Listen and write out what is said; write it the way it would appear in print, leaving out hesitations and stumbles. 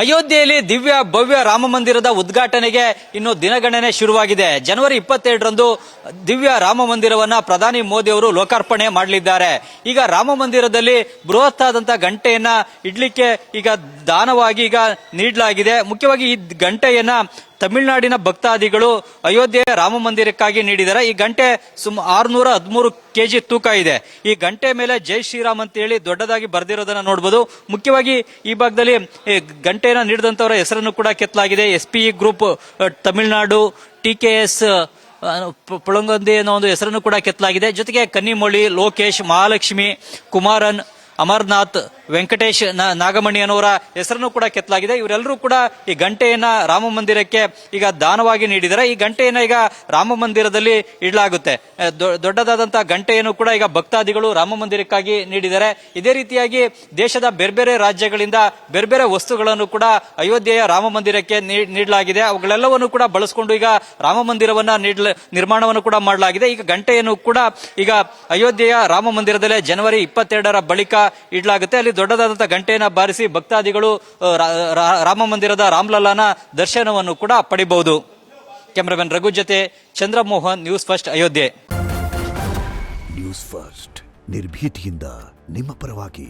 ಅಯೋಧ್ಯೆಯಲ್ಲಿ ದಿವ್ಯ ಭವ್ಯ ರಾಮ ಮಂದಿರದ ಉದ್ಘಾಟನೆಗೆ ಇನ್ನು ದಿನಗಣನೆ ಶುರುವಾಗಿದೆ. ಜನವರಿ 22ರಂದು ದಿವ್ಯ ರಾಮ ಮಂದಿರವನ್ನ ಪ್ರಧಾನಿ ಮೋದಿ ಅವರು ಲೋಕಾರ್ಪಣೆ ಮಾಡಲಿದ್ದಾರೆ. ಈಗ ರಾಮ ಮಂದಿರದಲ್ಲಿ ಬೃಹತ್ ಆದಂತಹ ಗಂಟೆಯನ್ನ ಇಡ್ಲಿಕ್ಕೆ ಈಗ ದಾನವಾಗಿ ಈಗ ನೀಡಲಾಗಿದೆ. ಮುಖ್ಯವಾಗಿ ಈ ಗಂಟೆಯನ್ನ ತಮಿಳುನಾಡಿನ ಭಕ್ತಾದಿಗಳು ಅಯೋಧ್ಯೆಯ ರಾಮ ಮಂದಿರಕ್ಕಾಗಿ ನೀಡಿದ್ದಾರೆ. ಈ ಗಂಟೆ 613 ಕೆಜಿ ತೂಕ ಇದೆ. ಈ ಗಂಟೆ ಮೇಲೆ ಜೈ ಶ್ರೀರಾಮ್ ಅಂತ ಹೇಳಿ ದೊಡ್ಡದಾಗಿ ಬರೆದಿರೋದನ್ನ ನೋಡಬಹುದು. ಮುಖ್ಯವಾಗಿ ಈ ಭಾಗದಲ್ಲಿ ಗಂಟೆಯನ್ನು ನೀಡಿದಂತವರ ಹೆಸರನ್ನು ಕೂಡ ಕೆತ್ತಲಾಗಿದೆ. SPE ಗ್ರೂಪ್ ತಮಿಳುನಾಡು, TKS ಪುಳಂಗೊಂದಿ ಅನ್ನೋ ಒಂದು ಹೆಸರನ್ನು ಕೂಡ ಕೆತ್ತಲಾಗಿದೆ. ಜೊತೆಗೆ ಕನ್ನಿಮೊಳಿ, ಲೋಕೇಶ್, ಮಹಾಲಕ್ಷ್ಮಿ, ಕುಮಾರನ್, ಅಮರ್ನಾಥ್, ವೆಂಕಟೇಶ್, ನಾಗಮಣಿ ಅನ್ನೋರ ಹೆಸರನ್ನು ಕೂಡ ಕೆತ್ತಲಾಗಿದೆ. ಇವರೆಲ್ಲರೂ ಕೂಡ ಈ ಗಂಟೆಯನ್ನ ರಾಮ ಮಂದಿರಕ್ಕೆ ಈಗ ದಾನವಾಗಿ ನೀಡಿದ್ದಾರೆ. ಈ ಗಂಟೆಯನ್ನ ಈಗ ರಾಮ ಮಂದಿರದಲ್ಲಿ ಇಡಲಾಗುತ್ತೆ. ದೊಡ್ಡದಾದಂತಹ ಗಂಟೆಯನ್ನು ಕೂಡ ಈಗ ಭಕ್ತಾದಿಗಳು ರಾಮ ಮಂದಿರಕ್ಕಾಗಿ ನೀಡಿದ್ದಾರೆ. ಇದೇ ರೀತಿಯಾಗಿ ದೇಶದ ಬೇರೆ ಬೇರೆ ರಾಜ್ಯಗಳಿಂದ ಬೇರೆ ಬೇರೆ ವಸ್ತುಗಳನ್ನು ಕೂಡ ಅಯೋಧ್ಯೆಯ ರಾಮ ಮಂದಿರಕ್ಕೆ ನೀಡಲಾಗಿದೆ. ಅವುಗಳೆಲ್ಲವನ್ನು ಕೂಡ ಬಳಸಿಕೊಂಡು ಈಗ ರಾಮ ಮಂದಿರವನ್ನ ನಿರ್ಮಾಣವನ್ನು ಕೂಡ ಮಾಡಲಾಗಿದೆ. ಈಗ ಗಂಟೆಯನ್ನು ಕೂಡ ಈಗ ಅಯೋಧ್ಯೆಯ ರಾಮ ಮಂದಿರದಲ್ಲೇ ಜನವರಿ 22ರ ಬಳಿಕ ಇಡಲಾಗುತ್ತೆ. ಅಲ್ಲಿ ದೊಡ್ಡದಾದಂತಹ ಗಂಟೆಯನ್ನ ಬಾರಿಸಿ ಭಕ್ತಾದಿಗಳು ರಾಮ ಮಂದಿರದ ರಾಮ್ಲಲ್ಲಾನ ದರ್ಶನವನ್ನು ಕೂಡ ಪಡಿಬಹುದು. ಕ್ಯಾಮರಾಮನ್ ರಘು ಜೊತೆ Chandramohan, news first, Ayodhya. News first ನಿರ್ಭೀತಿಯಿಂದ ನಿಮ್ಮ ಪರವಾಗಿ.